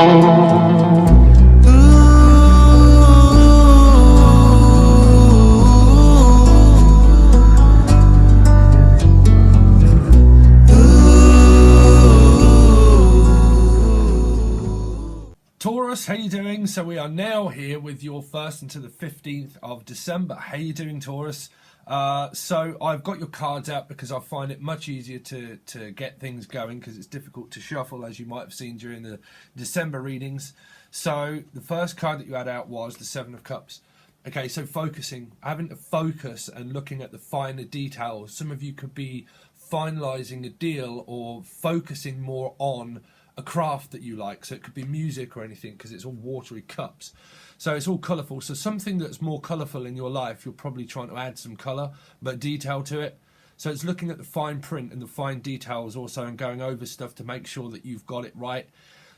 Taurus, how you doing? So we are now here with your 1st until the 15th of December. How you doing, Taurus? So I've got your cards out because I find it much easier to get things going because it's difficult to shuffle, as you might have seen during the December readings. So the first card that you had out was the 7 of Cups. Okay, so focusing, having to focus and looking at the finer details. Some of you could be finalising a deal or focusing more on a craft that you like, so it could be music or anything because it's all watery cups, so it's all colourful. So something that's more colourful in your life, you're probably trying to add some colour but detail to it. So it's looking at the fine print and the fine details also, and going over stuff to make sure that you've got it right.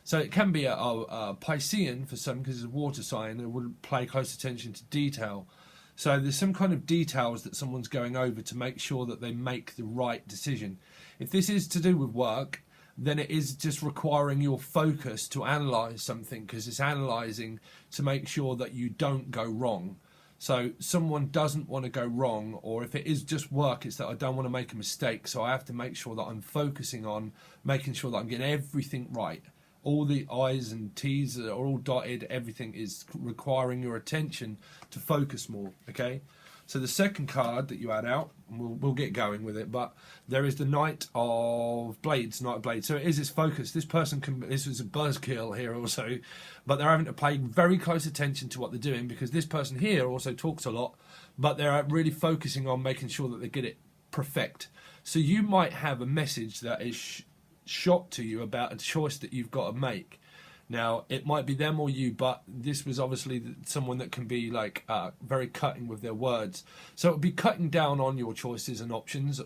So it can be a Piscean for some because it's a water sign that would pay close attention to detail. So there's some kind of details that someone's going over to make sure that they make the right decision. If this is to do with work, then it is just requiring your focus to analyse something, because it's analysing to make sure that you don't go wrong. So someone doesn't want to go wrong, or if it is just work, it's that I don't want to make a mistake, so I have to make sure that I'm focusing on making sure that I'm getting everything right. All the I's and T's are all dotted, everything is requiring your attention to focus more, okay? So the second card that you had out, and we'll get going with it, but there is the Knight of Blades, So it is this focus. This person this is a buzzkill here also, but they're having to pay very close attention to what they're doing, because this person here also talks a lot, but they're really focusing on making sure that they get it perfect. So you might have a message that is shot to you about a choice that you've got to make. Now, it might be them or you, but this was obviously someone that can be like very cutting with their words. So it would be cutting down on your choices and options,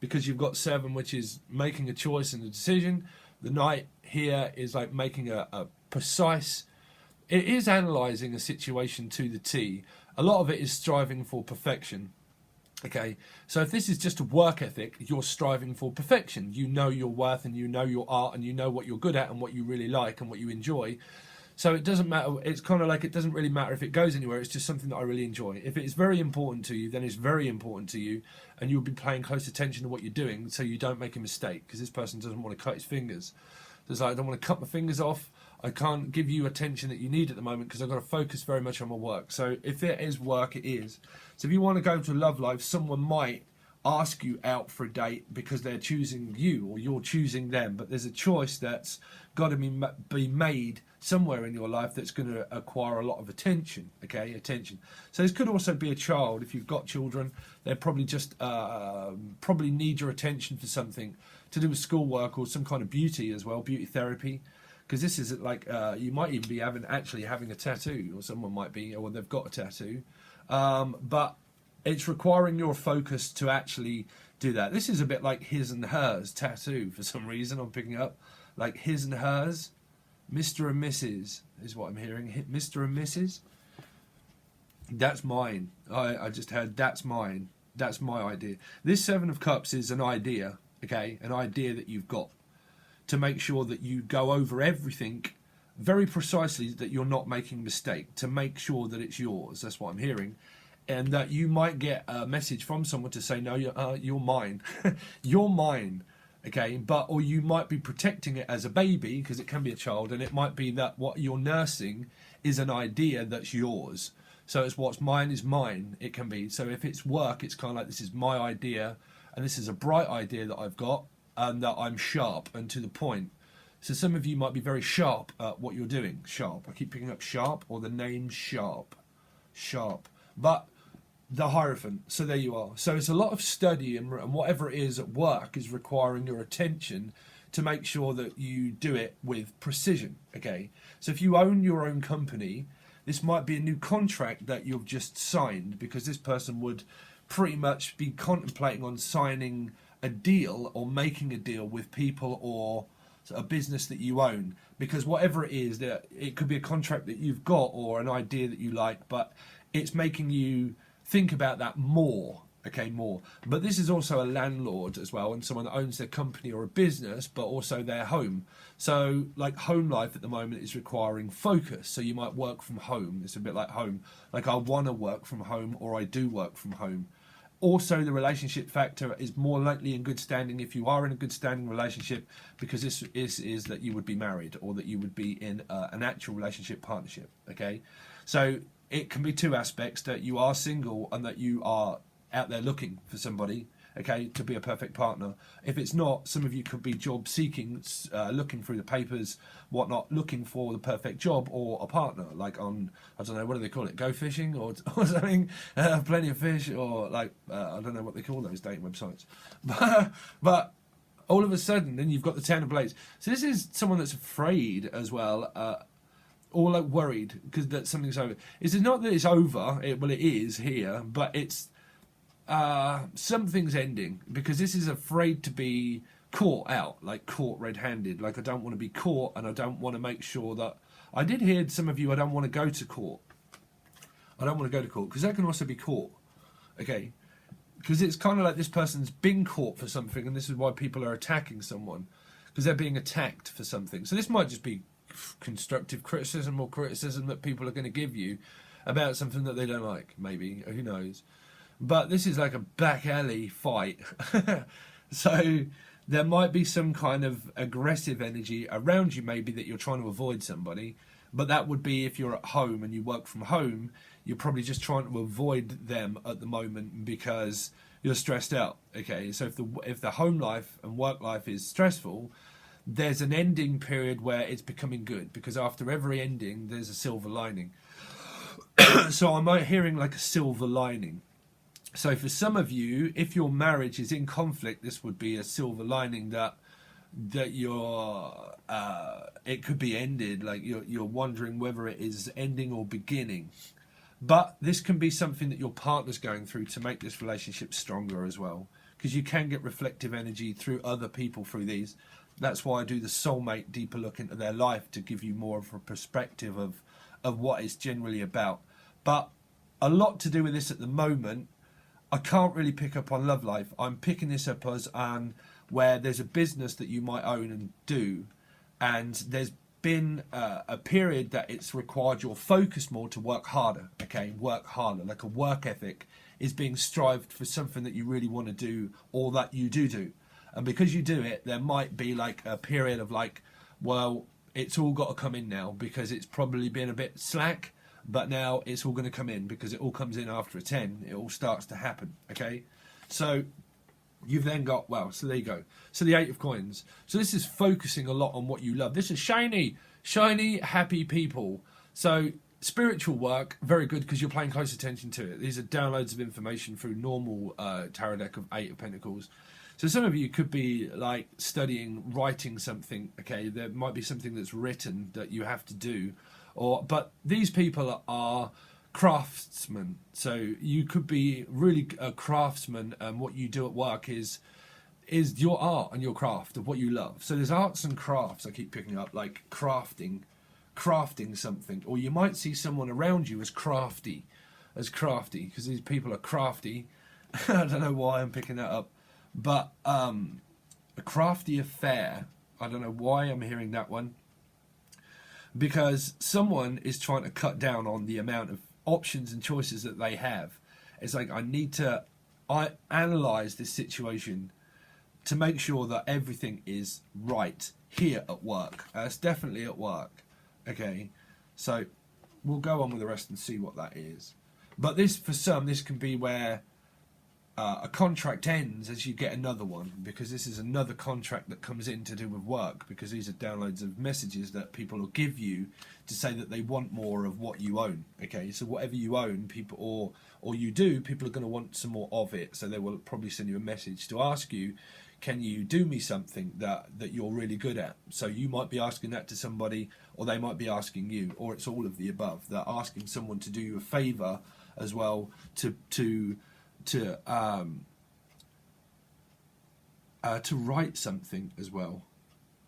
because you've got 7, which is making a choice and a decision. The Knight here is like making a precise, it is analysing a situation to the T. A lot of it is striving for perfection. Okay, so if this is just a work ethic, you're striving for perfection. You know your worth, and you know your art, and you know what you're good at and what you really like and what you enjoy. So it doesn't matter. It's kind of like, it doesn't really matter if it goes anywhere. It's just something that I really enjoy. If it's very important to you, then it's very important to you, and you'll be paying close attention to what you're doing so you don't make a mistake, because this person doesn't want to cut his fingers. It's like, I don't want to cut my fingers off. I can't give you attention that you need at the moment because I've got to focus very much on my work. So if it is work, it is. So if you want to go into a love life, someone might ask you out for a date because they're choosing you or you're choosing them. But there's a choice that's got to be made somewhere in your life that's going to acquire a lot of attention. Okay, attention. So this could also be a child. If you've got children, they're probably just probably need your attention for something to do with schoolwork or some kind of beauty as well, beauty therapy. Because this is like, you might even be actually having a tattoo, or someone might be, or they've got a tattoo. But it's requiring your focus to actually do that. This is a bit like his and hers tattoo for some reason. I'm picking up like his and hers, Mr. and Mrs. is what I'm hearing. Mr. and Mrs. That's mine. I just heard that's mine. That's my idea. This 7 of Cups is an idea, okay, an idea that you've got, to make sure that you go over everything very precisely, that you're not making a mistake, to make sure that it's yours. That's what I'm hearing. And that you might get a message from someone to say, no, you're mine. You're mine, okay? But, or you might be protecting it as a baby, because it can be a child, and it might be that what you're nursing is an idea that's yours. So it's what's mine is mine, it can be. So if it's work, it's kind of like, this is my idea, and this is a bright idea that I've got, and that I'm sharp and to the point. So some of you might be very sharp at what you're doing. Sharp. I keep picking up sharp, or the name sharp. Sharp. But the Hierophant. So there you are. So it's a lot of study, and whatever it is at work is requiring your attention to make sure that you do it with precision. Okay. So if you own your own company, this might be a new contract that you've just signed, because this person would pretty much be contemplating on signing a deal or making a deal with people or a business that you own, because whatever it is, that it could be a contract that you've got or an idea that you like, but it's making you think about that more. okay, more. But this is also a landlord as well, and someone that owns their company or a business, but also their home. So like home life at the moment is requiring focus. So you might work from home. It's a bit like home. Like I want to work from home, or I do work from home. Also, the relationship factor is more likely in good standing if you are in a good standing relationship, because this is that you would be married, or that you would be in an actual relationship partnership. Okay, so it can be two aspects: that you are single and that you are out there looking for somebody, okay, to be a perfect partner. If it's not, some of you could be job seeking, looking through the papers, whatnot, looking for the perfect job or a partner, like on, I don't know, what do they call it, go fishing or something, plenty of fish, or like, I don't know what they call those dating websites. But all of a sudden, then you've got the 10 of blades. So this is someone that's afraid as well, or like worried because that something's over. It's not that it's over, well it is here, but it's something's ending, because this is afraid to be caught out, like caught red-handed. Like I don't want to be caught, and I don't want to make sure that, I did hear some of you, I don't want to go to court. I don't want to go to court, because that can also be caught, okay? Because it's kind of like this person's been caught for something, and this is why people are attacking someone, because they're being attacked for something. So this might just be constructive criticism, or criticism that people are going to give you about something that they don't like, maybe, who knows. But this is like a back alley fight. So there might be some kind of aggressive energy around you, maybe, that you're trying to avoid somebody. But that would be if you're at home and you work from home, you're probably just trying to avoid them at the moment because you're stressed out. Okay, so if the home life and work life is stressful, there's an ending period where it's becoming good, because after every ending there's a silver lining. So I'm hearing like a silver lining. So for some of you, if your marriage is in conflict, this would be a silver lining that you're it could be ended. Like you're wondering whether it is ending or beginning. But this can be something that your partner's going through to make this relationship stronger as well, because you can get reflective energy through other people through these. That's why I do the soulmate deeper look into their life, to give you more of a perspective of what it's generally about. But a lot to do with this at the moment. I can't really pick up on love life. I'm picking this up as where there's a business that you might own and do, and there's been a period that it's required your focus more to work harder. Okay, work harder, like a work ethic is being strived for something that you really want to do, or that you do. And because you do it, there might be like a period of like, well, it's all got to come in now, because it's probably been a bit slack. But now it's all going to come in, because it all comes in after a 10. It all starts to happen, okay? So you've then got, well, so there you go. So the 8 of coins. So this is focusing a lot on what you love. This is shiny, happy people. So spiritual work, very good, because you're paying close attention to it. These are downloads of information through normal tarot deck of 8 of Pentacles. So some of you could be like studying, writing something, okay? There might be something that's written that you have to do. But these people are craftsmen, so you could be really a craftsman, and what you do at work is your art and your craft of what you love. So there's arts and crafts I keep picking up, like crafting something, or you might see someone around you as crafty, because these people are crafty. I don't know why I'm picking that up, but a crafty affair, I don't know why I'm hearing that one. Because someone is trying to cut down on the amount of options and choices that they have. It's like, I analyse this situation to make sure that everything is right here at work. It's definitely at work. Okay, so we'll go on with the rest and see what that is. But this, for some, this can be where a contract ends as you get another one, because this is another contract that comes in to do with work, because these are downloads of messages that people will give you to say that they want more of what you own. Okay, so whatever you own, people or you do, people are going to want some more of it, so they will probably send you a message to ask you, can you do me something that you're really good at? So you might be asking that to somebody, or they might be asking you, or it's all of the above. They're asking someone to do you a favour as well, to write something as well,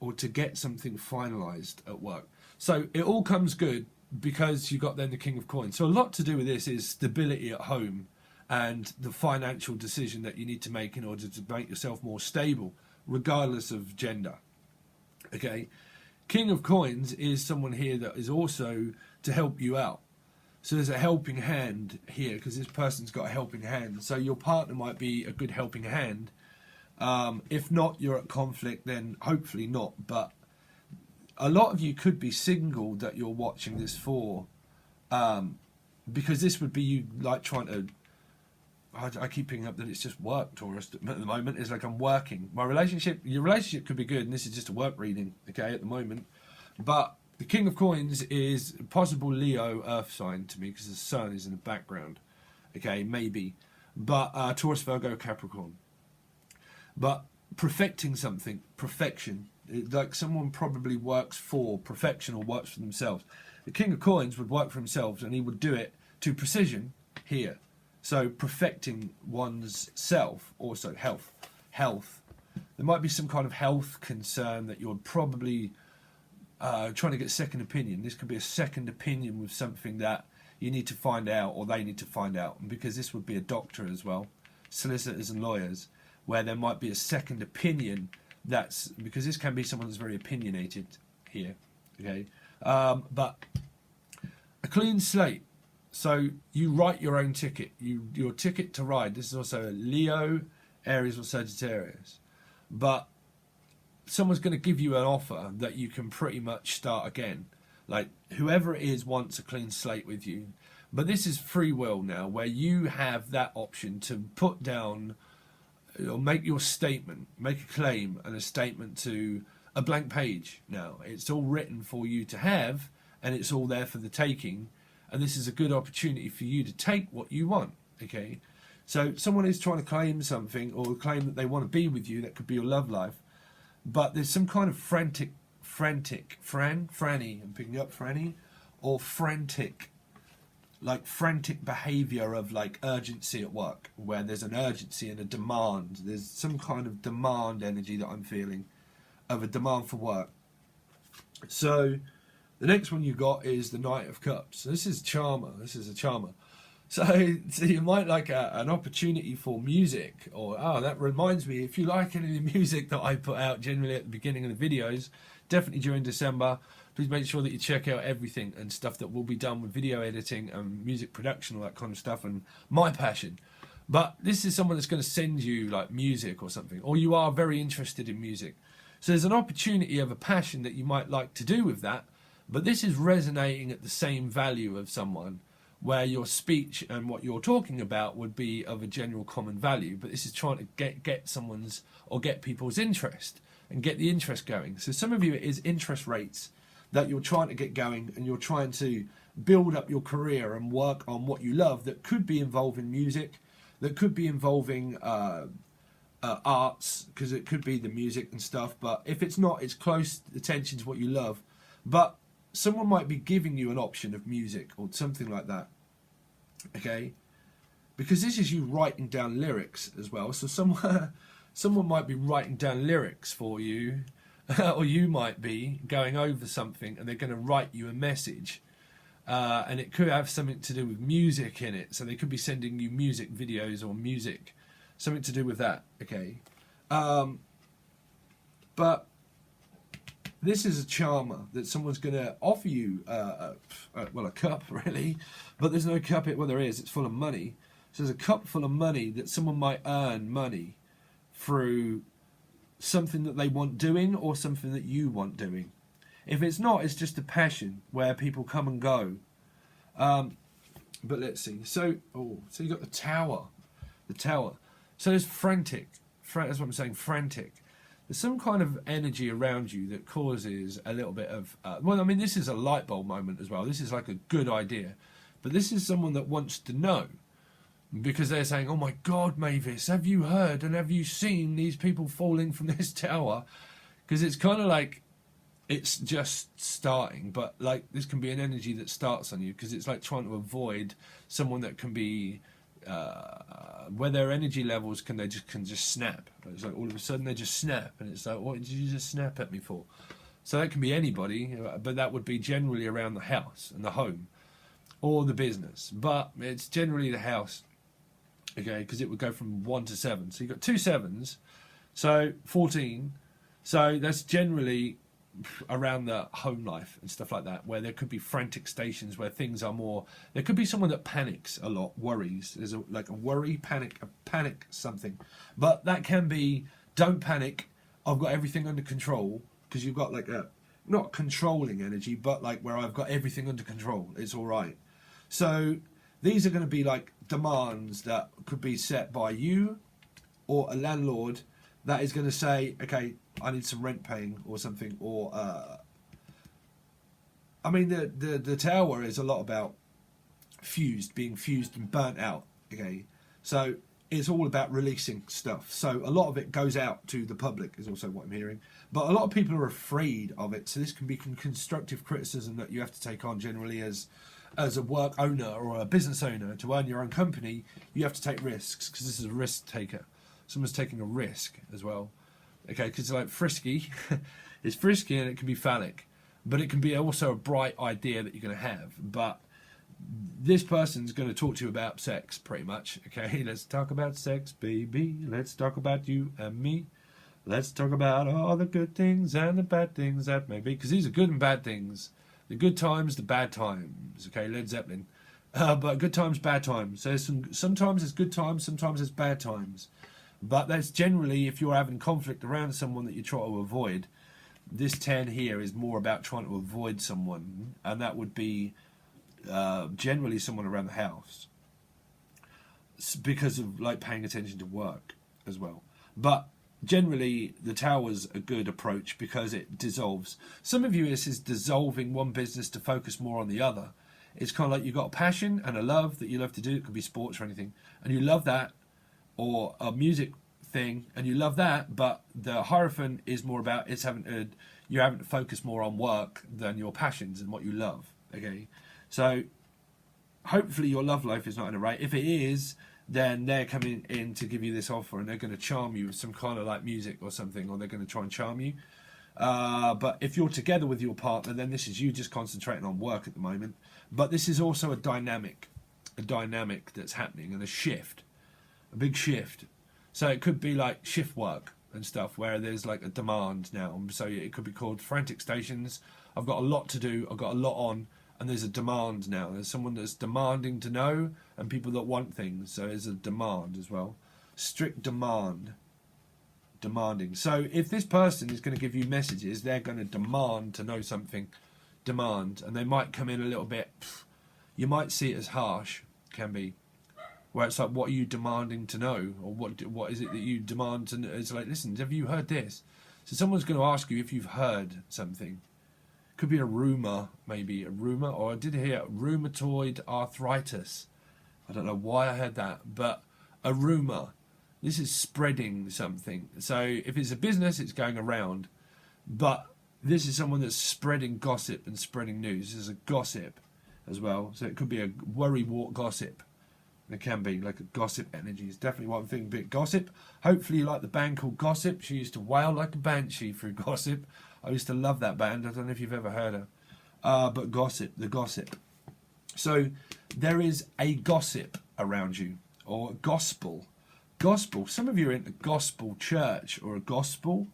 or to get something finalised at work. So it all comes good, because you got then the King of Coins. So a lot to do with this is stability at home and the financial decision that you need to make in order to make yourself more stable, regardless of gender. Okay, King of Coins is someone here that is also to help you out. So there's a helping hand here, because this person's got a helping hand. So your partner might be a good helping hand. If not, you're at conflict, then hopefully not. But a lot of you could be single that you're watching this for, because this would be you like trying to... I keep picking up that it's just work, Taurus, at the moment. It's like I'm working. Your relationship could be good, and this is just a work reading, okay, at the moment. But the King of Coins is a possible Leo Earth sign to me, because the sun is in the background. Okay, maybe. But Taurus, Virgo, Capricorn. But perfecting something, perfection. Like someone probably works for perfection or works for themselves. The King of Coins would work for himself, and he would do it to precision here. So perfecting one's self, also health. There might be some kind of health concern that you're probably trying to get a second opinion. This could be a second opinion with something that you need to find out, or they need to find out. And because this would be a doctor as well, solicitors and lawyers, where there might be a second opinion. That's because this can be someone that's very opinionated here. Okay, but a clean slate. So you write your own ticket, your ticket to ride. This is also a Leo, Aries or Sagittarius. But someone's going to give you an offer that you can pretty much start again. Like whoever it is wants a clean slate with you. But this is free will now, where you have that option to put down or make your statement, make a claim and a statement to a blank page now. It's all written for you to have, and it's all there for the taking. And this is a good opportunity for you to take what you want, okay? So someone is trying to claim something, or claim that they want to be with you. That could be your love life. But there's some kind of franny, I'm picking up franny, or frantic behaviour of like urgency at work, where there's an urgency and a demand. There's some kind of demand energy that I'm feeling, of a demand for work. So the next one you got is the Knight of Cups. So this is charmer. This is a charmer. So you might like an opportunity for music, or that reminds me, if you like any of the music that I put out generally at the beginning of the videos, definitely during December, please make sure that you check out everything and stuff that will be done with video editing and music production, all that kind of stuff, and my passion. But this is someone that's going to send you like music or something, or you are very interested in music. So there's an opportunity of a passion that you might like to do with that, but this is resonating at the same value of someone, where your speech and what you're talking about would be of a general common value, but this is trying to get someone's, or get people's interest and get the interest going. So some of you, it is interest rates that you're trying to get going, and you're trying to build up your career and work on what you love, that could be involving music, that could be involving arts, because it could be the music and stuff. But if it's not, it's close attention to what you love. But someone might be giving you an option of music or something like that, okay? Because this is you writing down lyrics as well. So someone might be writing down lyrics for you, or you might be going over something and they're going to write you a message, and it could have something to do with music in it. So they could be sending you music videos or music, something to do with that, okay? But this is a charmer that someone's going to offer you, well, a cup, really. But there's no cup. Well, there is. It's full of money. So there's a cup full of money that someone might earn money through something that they want doing, or something that you want doing. If it's not, it's just a passion where people come and go. But let's see. So you got the Tower. The Tower. So there's frantic. That's what I'm saying, frantic. There's some kind of energy around you that causes a little bit of... well, I mean, this is a light bulb moment as well. This is like a good idea. But this is someone that wants to know. Because they're saying, oh my God, Mavis, have you heard and have you seen these people falling from this tower? Because it's kind of like it's just starting. But like this can be an energy that starts on you, because it's like trying to avoid someone that can be... where their energy levels can just snap. It's like all of a sudden they just snap, and it's like, what did you just snap at me for? So that can be anybody, but that would be generally around the house and the home, or the business. But it's generally the house. Okay, because it would go from 1 to 7. So you've got 2 7s, so 14. So that's generally around the home life and stuff like that, where there could be frantic stations where things are more. There could be someone that panics a lot, worries. There's like a worry, panic, a panic something. But that can be, don't panic, I've got everything under control, because you've got like a, not controlling energy, but like where I've got everything under control, it's all right. So these are going to be like demands that could be set by you or a landlord that is going to say, okay, I need some rent paying or something. Or I mean, the tower is a lot about being fused and burnt out. Okay, so it's all about releasing stuff. So a lot of it goes out to the public is also what I'm hearing. But a lot of people are afraid of it. So this can be constructive criticism that you have to take on generally as a work owner or a business owner. To own your own company, you have to take risks, because this is a risk taker. Someone's taking a risk as well. Okay, because like frisky, it's frisky and it can be phallic, but it can be also a bright idea that you're going to have. But this person's going to talk to you about sex, pretty much. Okay, let's talk about sex, baby. Let's talk about you and me. Let's talk about all the good things and the bad things that may be, because these are good and bad things. The good times, the bad times. Okay, Led Zeppelin. But good times, bad times. So sometimes it's good times, sometimes it's bad times. But that's generally, if you're having conflict around someone that you try to avoid, this 10 here is more about trying to avoid someone, and that would be generally someone around the house, because of like paying attention to work as well. But generally the tower's a good approach because it dissolves. Some of you, this is dissolving one business to focus more on the other. It's kind of like you've got a passion and a love that you love to do. It could be sports or anything, and you love that, or a music thing, and you love that, but the Hierophant is more about you're having to focus more on work than your passions and what you love. Okay, so hopefully your love life is not in a rate. If it is, then they're coming in to give you this offer, and they're going to charm you with some kind of like music or something, or they're going to try and charm you. But if you're together with your partner, then this is you just concentrating on work at the moment. But this is also a dynamic that's happening, and a big shift. So it could be like shift work and stuff, where there's like a demand now. So it could be called frantic stations. I've got a lot to do, I've got a lot on, and there's a demand now. There's someone that's demanding to know, and people that want things. So there's a demand as well. Strict demanding. So if this person is going to give you messages, they're going to demand to know something. And they might come in a little bit, you might see it as harsh, can be, where it's like, what are you demanding to know, or what is it that you demand to know? It's like, listen, have you heard this? So someone's going to ask you if you've heard something. Could be a rumour, maybe a rumour, or I did hear rheumatoid arthritis. I don't know why I heard that, but a rumour. This is spreading something. So if it's a business, it's going around, but this is someone that's spreading gossip and spreading news. This is a gossip as well. So it could be a worrywart gossip. It can be like a gossip energy. It's definitely what I'm thinking. Bit gossip. Hopefully you like the band called Gossip. She used to wail like a banshee through Gossip. I used to love that band. I don't know if you've ever heard her. But Gossip, the Gossip. So there is a gossip around you, or gospel. Gospel. Some of you are into gospel church or a gospel,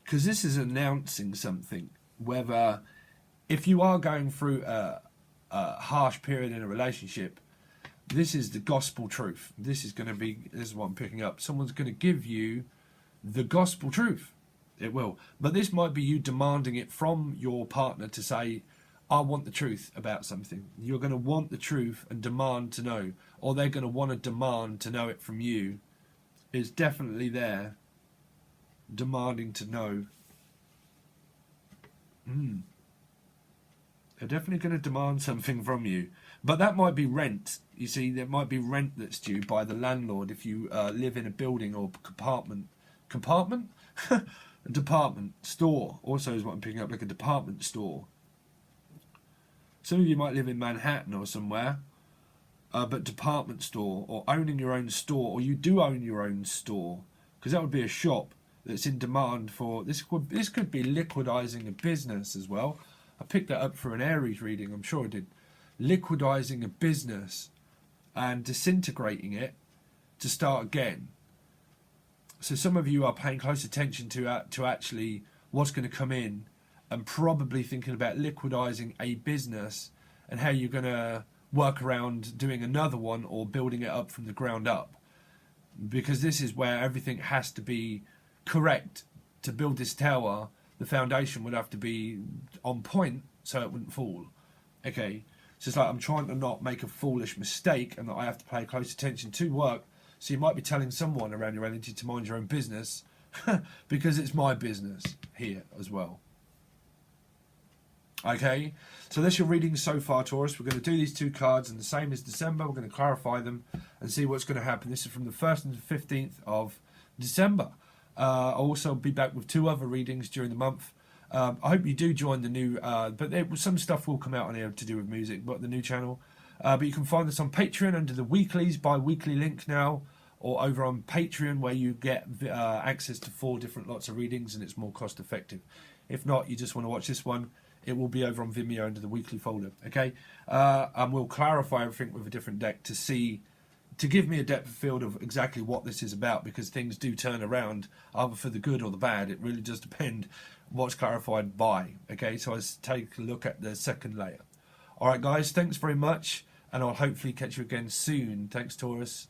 because this is announcing something. Whether, if you are going through a harsh period in a relationship, this is the gospel truth. This is what I'm picking up. Someone's going to give you the gospel truth. It will. But this might be you demanding it from your partner to say, I want the truth about something. You're going to want the truth and demand to know, or they're going to want to demand to know it from you. It's definitely there. Demanding to know. They're definitely going to demand something from you. But that might be rent. You see, there might be rent that's due by the landlord if you live in a building or compartment. Compartment? A department store also is what I'm picking up, like a department store. Some of you might live in Manhattan or somewhere, but department store, or owning your own store, or you do own your own store, because that would be a shop that's in demand for this. This could be liquidizing a business as well. I picked that up for an Aries reading, I'm sure I did. Liquidizing a business, and disintegrating it to start again. So some of you are paying close attention to actually what's going to come in, and probably thinking about liquidizing a business and how you're going to work around doing another one or building it up from the ground up. Because this is where everything has to be correct to build this tower. The foundation would have to be on point so it wouldn't fall. Okay, so it's like I'm trying to not make a foolish mistake, and that I have to pay close attention to work. So you might be telling someone around your energy to mind your own business because it's my business here as well. Okay, so that's your reading so far, Taurus. We're going to do these 2 cards, and the same as December, we're going to clarify them and see what's going to happen. This is from the 1st and the 15th of December. I'll also be back with 2 other readings during the month. I hope you do join the new, some stuff will come out on here to do with music, but the new channel. But you can find this on Patreon under the weeklies, bi-weekly link now, or over on Patreon, where you get access to 4 different lots of readings, and it's more cost effective. If not, you just want to watch this one, it will be over on Vimeo under the weekly folder. Okay, and we'll clarify everything with a different deck to give me a depth of field of exactly what this is about, because things do turn around either for the good or the bad. It really does depend what's clarified by. Okay, so let's take a look at the second layer. All right, guys, thanks very much, and I'll hopefully catch you again soon. Thanks, Taurus.